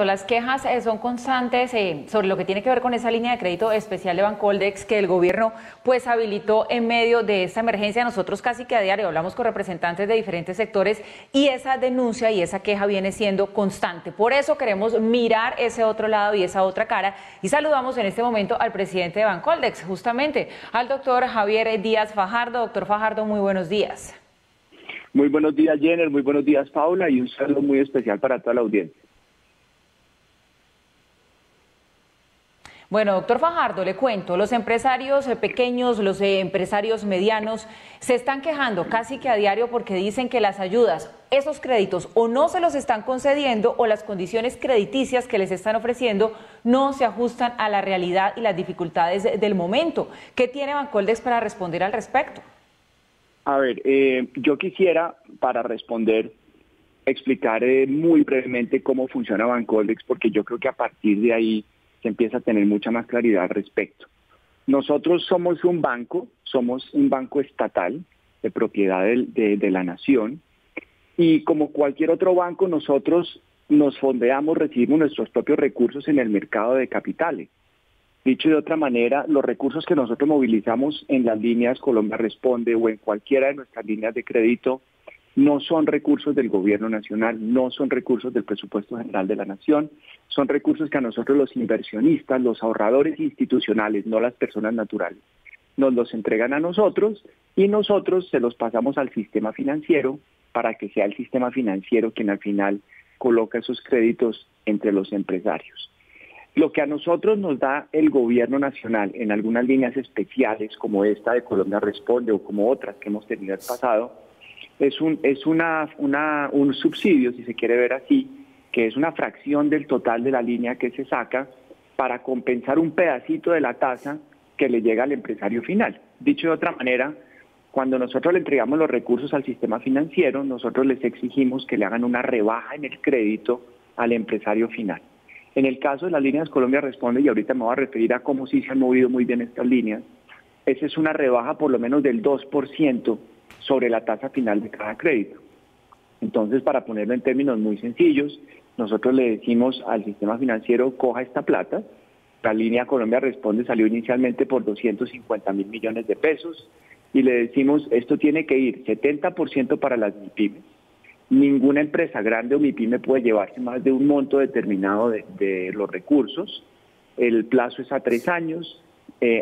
Las quejas son constantes sobre lo que tiene que ver con esa línea de crédito especial de Bancoldex que el gobierno pues habilitó en medio de esta emergencia. Nosotros casi que a diario hablamos con representantes de diferentes sectores y esa denuncia y esa queja viene siendo constante. Por eso queremos mirar ese otro lado y esa otra cara y saludamos en este momento al presidente de Bancoldex, justamente al doctor Javier Díaz Fajardo. Doctor Fajardo, muy buenos días. Muy buenos días, Jenner, muy buenos días, Paula, y un saludo muy especial para toda la audiencia. Bueno, doctor Fajardo, le cuento, los empresarios pequeños, los empresarios medianos se están quejando casi que a diario porque dicen que las ayudas, esos créditos o no se los están concediendo o las condiciones crediticias que les están ofreciendo no se ajustan a la realidad y las dificultades del momento. ¿Qué tiene Bancoldex para responder al respecto? A ver, yo quisiera, para responder, explicar muy brevemente cómo funciona Bancoldex, porque yo creo que a partir de ahí se empieza a tener mucha más claridad al respecto. Nosotros somos un banco estatal de propiedad de la nación y como cualquier otro banco nosotros nos fondeamos, recibimos nuestros propios recursos en el mercado de capitales. Dicho de otra manera, los recursos que nosotros movilizamos en las líneas Colombia Responde o en cualquiera de nuestras líneas de crédito no son recursos del gobierno nacional, no son recursos del presupuesto general de la nación, son recursos que a nosotros los inversionistas, los ahorradores institucionales, no las personas naturales, nos los entregan a nosotros y nosotros se los pasamos al sistema financiero para que sea el sistema financiero quien al final coloca esos créditos entre los empresarios. Lo que a nosotros nos da el gobierno nacional en algunas líneas especiales como esta de Colombia Responde o como otras que hemos tenido en el pasado, es un subsidio, si se quiere ver así, que es una fracción del total de la línea que se saca para compensar un pedacito de la tasa que le llega al empresario final. Dicho de otra manera, cuando nosotros le entregamos los recursos al sistema financiero, nosotros les exigimos que le hagan una rebaja en el crédito al empresario final. En el caso de las líneas Colombia Responde, y ahorita me voy a referir a cómo sí se han movido muy bien estas líneas, esa es una rebaja por lo menos del 2% sobre la tasa final de cada crédito. Entonces, para ponerlo en términos muy sencillos, nosotros le decimos al sistema financiero, coja esta plata. La línea Colombia Responde salió inicialmente por 250.000 millones de pesos y le decimos, esto tiene que ir 70% para las MIPYMES. Ninguna empresa grande o MIPYME puede llevarse más de un monto determinado de los recursos. El plazo es a 3 años,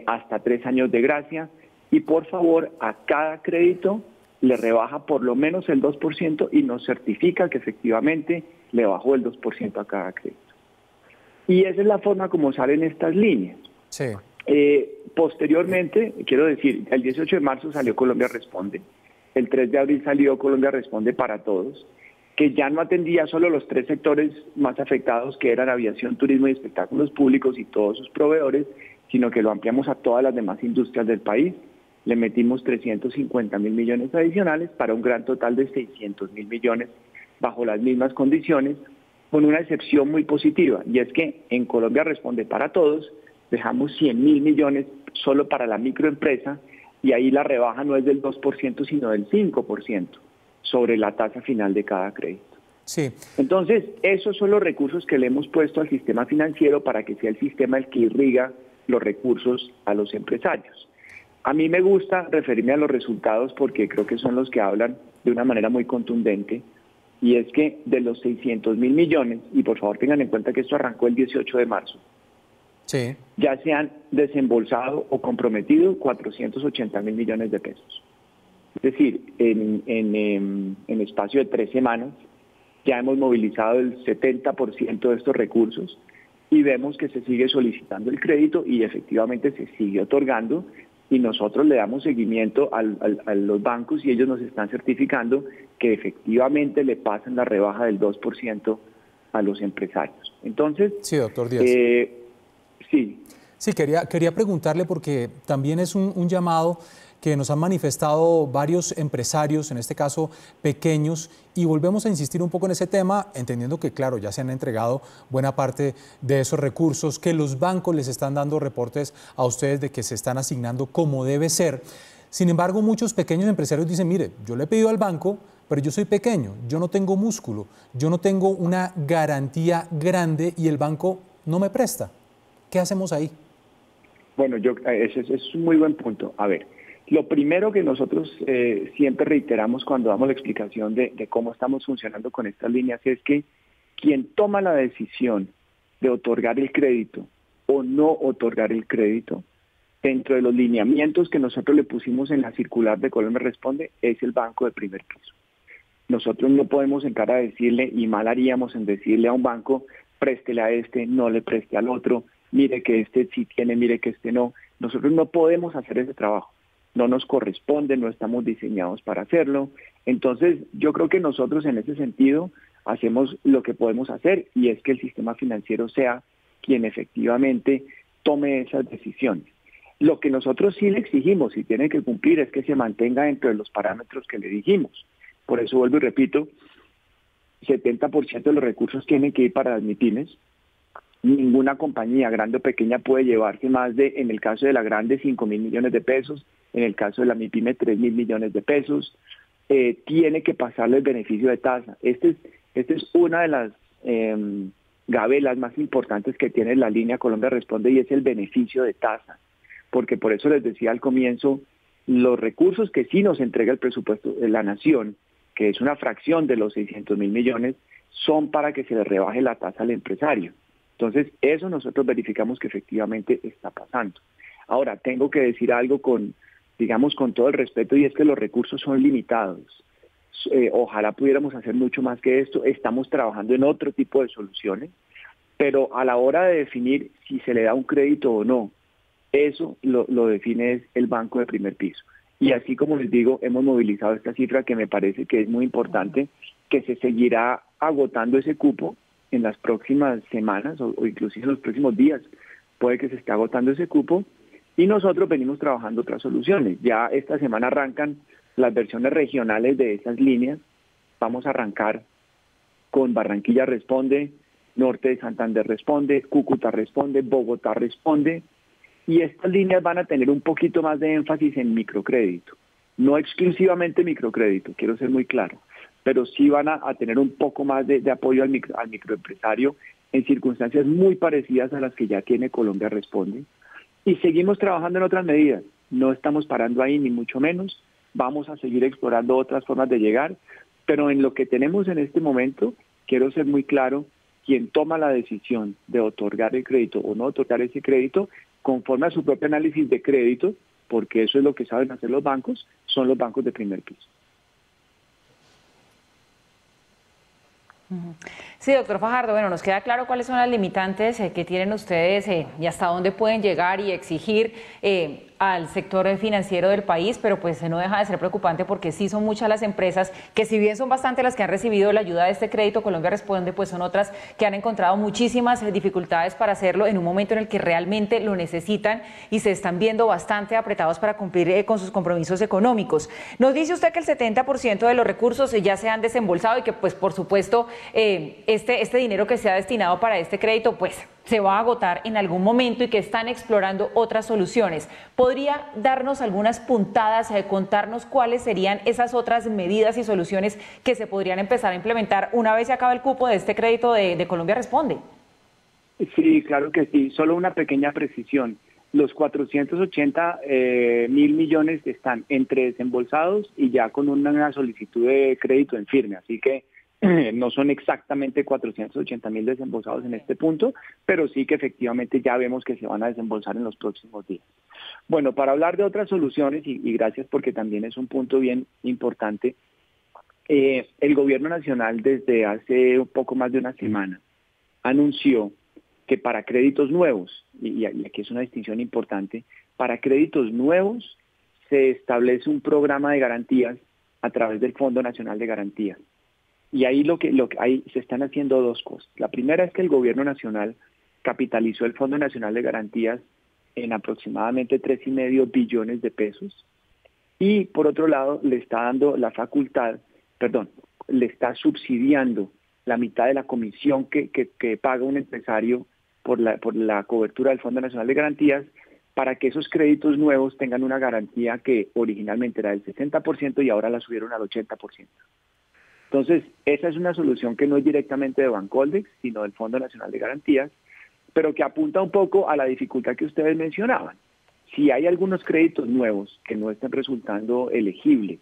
hasta 3 años de gracia. Y por favor, a cada crédito le rebaja por lo menos el 2% y nos certifica que efectivamente le bajó el 2% a cada crédito. Y esa es la forma como salen estas líneas. Sí. Posteriormente, quiero decir, el 18 de marzo salió Colombia Responde, el 3 de abril salió Colombia Responde para todos, que ya no atendía solo los 3 sectores más afectados, que eran aviación, turismo y espectáculos públicos y todos sus proveedores, sino que lo ampliamos a todas las demás industrias del país. Le metimos 350.000 millones adicionales para un gran total de 600.000 millones bajo las mismas condiciones, con una excepción muy positiva, y es que en Colombia Responde para todos dejamos 100.000 millones solo para la microempresa y ahí la rebaja no es del 2% sino del 5% sobre la tasa final de cada crédito. Sí. Entonces, esos son los recursos que le hemos puesto al sistema financiero para que sea el sistema el que irriga los recursos a los empresarios. A mí me gusta referirme a los resultados porque creo que son los que hablan de una manera muy contundente, y es que de los 600.000 millones, y por favor tengan en cuenta que esto arrancó el 18 de marzo, Sí. ya se han desembolsado o comprometido 480.000 millones de pesos. Es decir, en espacio de 3 semanas ya hemos movilizado el 70% de estos recursos y vemos que se sigue solicitando el crédito y efectivamente se sigue otorgando, y nosotros le damos seguimiento a los bancos y ellos nos están certificando que efectivamente le pasan la rebaja del 2% a los empresarios. Entonces, Sí, doctor Díaz. Sí. Sí, quería preguntarle porque también es un llamado que nos han manifestado varios empresarios, en este caso pequeños, y volvemos a insistir un poco en ese tema, entendiendo que, claro, ya se han entregado buena parte de esos recursos, que los bancos les están dando reportes a ustedes de que se están asignando como debe ser. Sin embargo, muchos pequeños empresarios dicen, mire, yo le he pedido al banco, pero yo soy pequeño, yo no tengo músculo, yo no tengo una garantía grande y el banco no me presta. ¿Qué hacemos ahí? Bueno, ese es un muy buen punto. A ver, lo primero que nosotros siempre reiteramos cuando damos la explicación de cómo estamos funcionando con estas líneas es que quien toma la decisión de otorgar el crédito o no otorgar el crédito, dentro de los lineamientos que nosotros le pusimos en la circular de Colombia Responde, es el banco de primer piso. Nosotros no podemos entrar a decirle, y mal haríamos en decirle a un banco, préstele a este, no le preste al otro, mire que este sí tiene, mire que este no. Nosotros no podemos hacer ese trabajo. No nos corresponde, no estamos diseñados para hacerlo. Entonces, yo creo que nosotros en ese sentido hacemos lo que podemos hacer y es que el sistema financiero sea quien efectivamente tome esas decisiones. Lo que nosotros sí le exigimos y tiene que cumplir es que se mantenga dentro de los parámetros que le dijimos. Por eso vuelvo y repito, 70% de los recursos tienen que ir para las MIPYMES. Ninguna compañía, grande o pequeña, puede llevarse más de, en el caso de la grande, 5.000 millones de pesos, en el caso de la MIPYME, 3.000 millones de pesos. Tiene que pasarle el beneficio de tasa. Esta es una de las gabelas más importantes que tiene la línea Colombia Responde y es el beneficio de tasa. Porque por eso les decía al comienzo, los recursos que sí nos entrega el presupuesto de la Nación, que es una fracción de los 600.000 millones, son para que se le rebaje la tasa al empresario. Entonces, eso nosotros verificamos que efectivamente está pasando. Ahora, tengo que decir algo con todo el respeto, y es que los recursos son limitados. Ojalá pudiéramos hacer mucho más que esto. Estamos trabajando en otro tipo de soluciones, pero a la hora de definir si se le da un crédito o no, eso lo define el banco de primer piso. Y así como les digo, hemos movilizado esta cifra que me parece que es muy importante, que se seguirá agotando ese cupo en las próximas semanas o inclusive en los próximos días. Puede que se esté agotando ese cupo y nosotros venimos trabajando otras soluciones. Ya esta semana arrancan las versiones regionales de esas líneas. Vamos a arrancar con Barranquilla Responde, Norte de Santander Responde, Cúcuta Responde, Bogotá Responde. Y estas líneas van a tener un poquito más de énfasis en microcrédito. No exclusivamente microcrédito, quiero ser muy claro, pero sí van a tener un poco más de apoyo al microempresario en circunstancias muy parecidas a las que ya tiene Colombia Responde. Y seguimos trabajando en otras medidas. No estamos parando ahí, ni mucho menos. Vamos a seguir explorando otras formas de llegar, pero en lo que tenemos en este momento, quiero ser muy claro, quien toma la decisión de otorgar el crédito o no otorgar ese crédito, conforme a su propio análisis de crédito, porque eso es lo que saben hacer los bancos, son los bancos de primer piso. Sí, doctor Fajardo, bueno, nos queda claro cuáles son las limitantes que tienen ustedes y hasta dónde pueden llegar y exigir al sector financiero del país, pero pues no deja de ser preocupante porque sí son muchas las empresas que, si bien son bastante las que han recibido la ayuda de este crédito Colombia Responde, pues son otras que han encontrado muchísimas dificultades para hacerlo en un momento en el que realmente lo necesitan y se están viendo bastante apretados para cumplir con sus compromisos económicos. Nos dice usted que el 70% de los recursos ya se han desembolsado y que pues por supuesto este dinero que se ha destinado para este crédito pues se va a agotar en algún momento y que están explorando otras soluciones. ¿Podría darnos algunas puntadas, contarnos cuáles serían esas otras medidas y soluciones que se podrían empezar a implementar una vez se acabe el cupo de este crédito de Colombia Responde? Sí, claro que sí. Solo una pequeña precisión. Los 480.000 millones están entre desembolsados y ya con una solicitud de crédito en firme. Así que no son exactamente 480.000 desembolsados en este punto, pero sí que efectivamente ya vemos que se van a desembolsar en los próximos días. Bueno, para hablar de otras soluciones, y gracias porque también es un punto bien importante, el gobierno nacional desde hace un poco más de una semana anunció que para créditos nuevos, y aquí es una distinción importante, para créditos nuevos se establece un programa de garantías a través del Fondo Nacional de Garantías. Y ahí ahí se están haciendo dos cosas. La primera es que el gobierno nacional capitalizó el Fondo Nacional de Garantías en aproximadamente 3,5 billones de pesos. Y por otro lado, le está dando la facultad, le está subsidiando la mitad de la comisión que paga un empresario por la cobertura del Fondo Nacional de Garantías para que esos créditos nuevos tengan una garantía que originalmente era del 60% y ahora la subieron al 80%. Entonces, esa es una solución que no es directamente de Bancoldex, sino del Fondo Nacional de Garantías, pero que apunta un poco a la dificultad que ustedes mencionaban. Si hay algunos créditos nuevos que no están resultando elegibles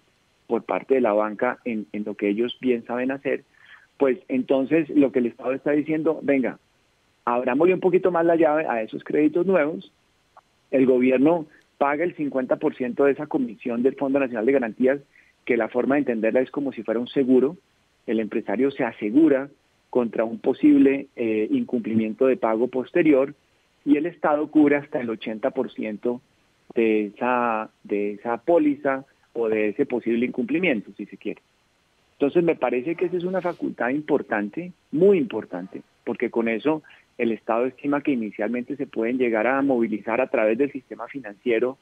por parte de la banca en lo que ellos bien saben hacer, pues entonces lo que el Estado está diciendo, venga, abrámosle un poquito más la llave a esos créditos nuevos, el gobierno paga el 50% de esa comisión del Fondo Nacional de Garantías, que la forma de entenderla es como si fuera un seguro. El empresario se asegura contra un posible incumplimiento de pago posterior y el Estado cubre hasta el 80% de esa póliza o de ese posible incumplimiento, si se quiere. Entonces me parece que esa es una facultad importante, muy importante, porque con eso el Estado estima que inicialmente se pueden llegar a movilizar a través del sistema financiero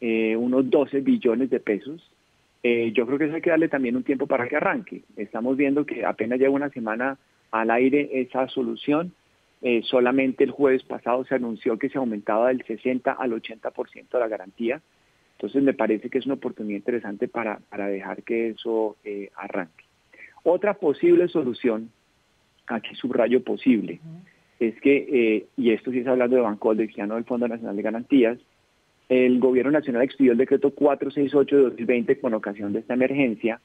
unos 12 billones de pesos. Yo creo que eso hay que darle también un tiempo para que arranque. Estamos viendo que apenas lleva una semana al aire esa solución. Solamente el jueves pasado se anunció que se aumentaba del 60 al 80% la garantía. Entonces me parece que es una oportunidad interesante para dejar que eso arranque. Otra posible solución, aquí subrayo posible, es que, y esto sí es hablando de Bancoldex, ya no del Fondo Nacional de Garantías, el Gobierno Nacional expidió el decreto 468 de 2020 con ocasión de esta emergencia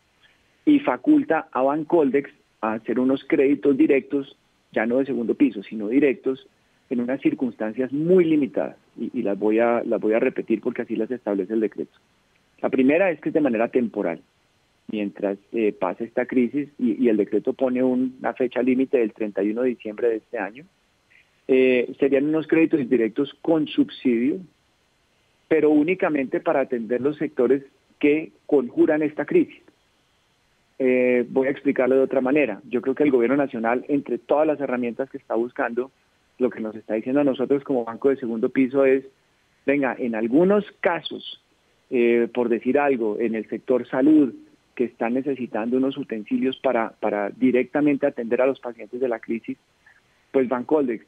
y faculta a Bancoldex a hacer unos créditos directos, ya no de segundo piso, sino directos, en unas circunstancias muy limitadas, y las voy a repetir porque así las establece el decreto. La primera es que es de manera temporal, mientras pasa esta crisis, y el decreto pone una fecha límite del 31 de diciembre de este año. Serían unos créditos directos con subsidio, pero únicamente para atender los sectores que conjuran esta crisis. Voy a explicarlo de otra manera. Yo creo que el gobierno nacional, entre todas las herramientas que está buscando, lo que nos está diciendo a nosotros como banco de segundo piso es, venga, en algunos casos, por decir algo, en el sector salud, que están necesitando unos utensilios para directamente atender a los pacientes de la crisis, pues Bancoldex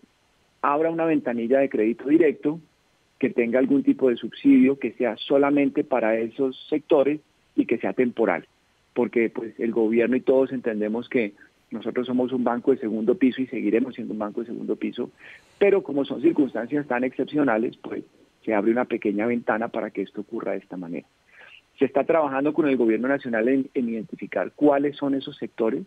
abra una ventanilla de crédito directo que tenga algún tipo de subsidio que sea solamente para esos sectores y que sea temporal, porque pues el gobierno y todos entendemos que nosotros somos un banco de segundo piso y seguiremos siendo un banco de segundo piso, pero como son circunstancias tan excepcionales, pues se abre una pequeña ventana para que esto ocurra de esta manera. Se está trabajando con el gobierno nacional en identificar cuáles son esos sectores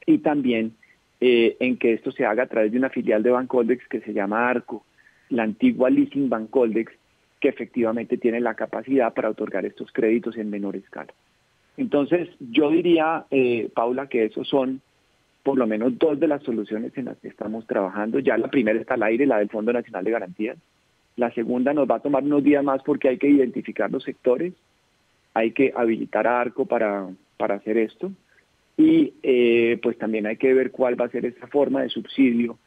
y también en que esto se haga a través de una filial de Bancoldex que se llama ARCO, la antigua Leasing Bancoldex, que efectivamente tiene la capacidad para otorgar estos créditos en menor escala. Entonces, yo diría, Paula, que esos son por lo menos dos de las soluciones en las que estamos trabajando. Ya la primera está al aire, la del Fondo Nacional de Garantías. La segunda nos va a tomar unos días más porque hay que identificar los sectores, hay que habilitar a ARCO para hacer esto y pues también hay que ver cuál va a ser esa forma de subsidio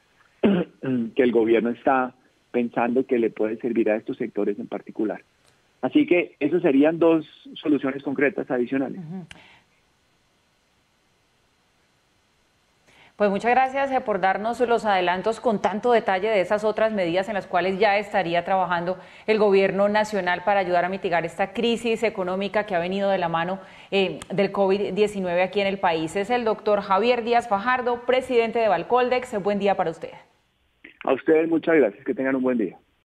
que el gobierno está pensando que le puede servir a estos sectores en particular. Así que esas serían dos soluciones concretas adicionales. Pues muchas gracias por darnos los adelantos con tanto detalle de esas otras medidas en las cuales ya estaría trabajando el gobierno nacional para ayudar a mitigar esta crisis económica que ha venido de la mano del COVID-19 aquí en el país. Es el doctor Javier Díaz Fajardo, presidente de Bancoldex. Buen día para usted. A ustedes muchas gracias, que tengan un buen día.